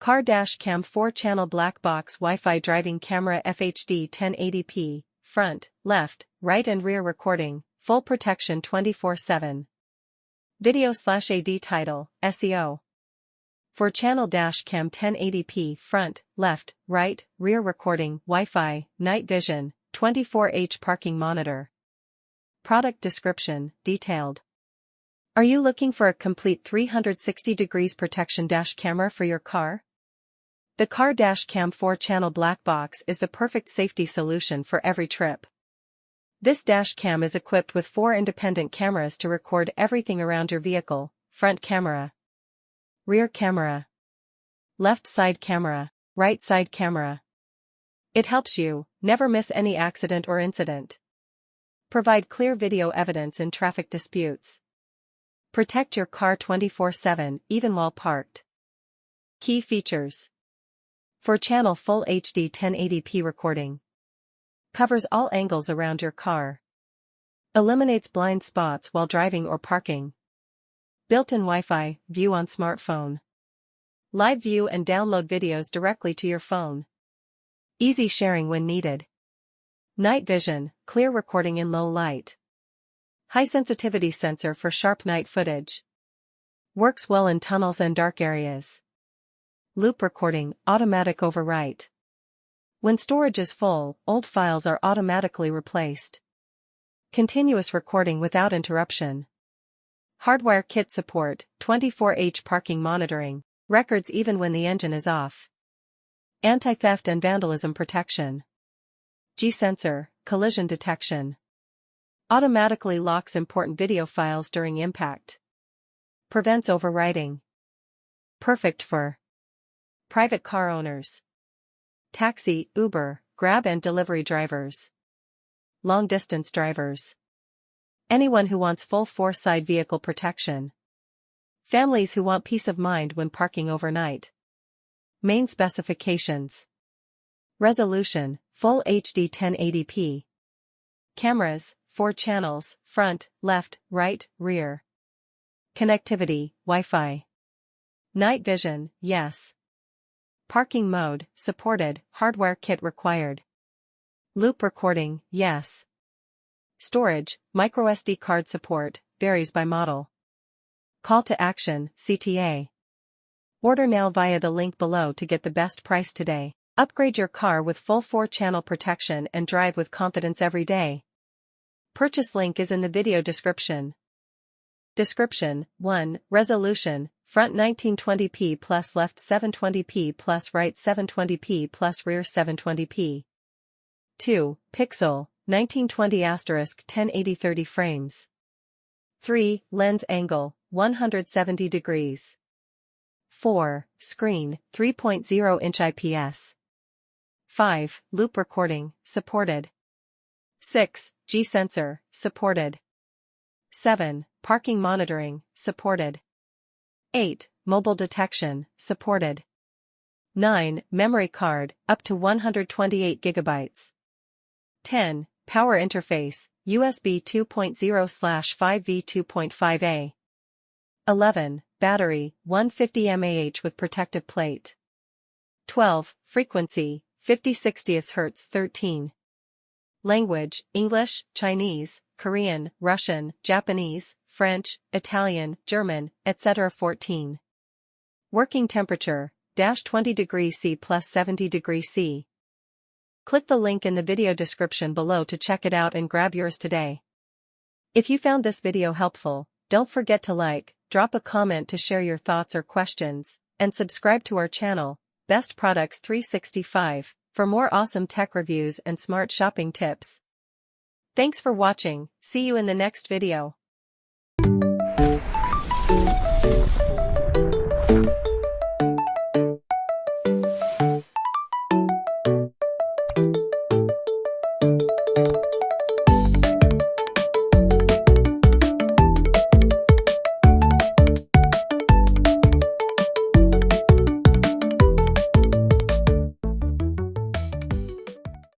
Car dash cam 4-channel black box Wi-Fi driving camera FHD 1080p, front, left, right and rear recording, full protection 24/7. Video/AD title, SEO. 4-channel dash cam 1080p front, left, right, rear recording, Wi-Fi, night vision, 24H parking monitor. Product description, detailed. Are you looking for a complete 360 degrees protection dash camera for your car? The Car Dash Cam 4-channel black box is the perfect safety solution for every trip. This dash cam is equipped with 4 independent cameras to record everything around your vehicle: front camera, rear camera, left side camera, right side camera. It helps you never miss any accident or incident. Provide clear video evidence in traffic disputes. Protect your car 24/7 even while parked. Key features: 4-channel full HD 1080p recording. Covers all angles around your car. Eliminates blind spots while driving or parking. Built-in Wi-Fi, view on smartphone. Live view and download videos directly to your phone. Easy sharing when needed. Night vision, clear recording in low light. High sensitivity sensor for sharp night footage. Works well in tunnels and dark areas. Loop recording, automatic overwrite. When storage is full, old files are automatically replaced. Continuous recording without interruption. Hardware kit support, 24H parking monitoring, records even when the engine is off. Anti-theft and vandalism protection. G-sensor, collision detection. Automatically locks important video files during impact. Prevents overwriting. Perfect for private car owners, taxi, Uber, Grab and delivery drivers, long-distance drivers, anyone who wants full 4-side vehicle protection, families who want peace of mind when parking overnight. Main specifications: resolution, full HD 1080p. Cameras, 4 channels, front, left, right, rear. Connectivity, Wi-Fi. Night vision, yes. Parking mode, supported, hardware kit required. Loop recording, yes. Storage, microSD card support, varies by model. Call to action, CTA. Order now via the link below to get the best price today. Upgrade your car with full 4-channel protection and drive with confidence every day. Purchase link is in the video description. Description: 1. Resolution, front 1920p plus left 720p plus right 720p plus rear 720p. 2. Pixel, 1920*1080 30 frames. 3. Lens angle, 170 degrees. 4. Screen, 3.0-inch IPS. 5. Loop recording, supported. 6. G-sensor, supported. 7. Parking monitoring, supported. 8. Mobile detection, supported. 9. Memory card, up to 128 GB. 10. Power interface, USB 2.0/5V 2.5A. 11. Battery, 150 mAh with protective plate. 12. Frequency, 50/60 Hz 13. Language, English, Chinese, Korean, Russian, Japanese, French, Italian, German, etc. 14. Working temperature, -20°C plus 70°C. Click the link in the video description below to check it out and grab yours today. If you found this video helpful, don't forget to like, drop a comment to share your thoughts or questions, and subscribe to our channel, Best Products 365, for more awesome tech reviews and smart shopping tips. Thanks for watching, see you in the next video.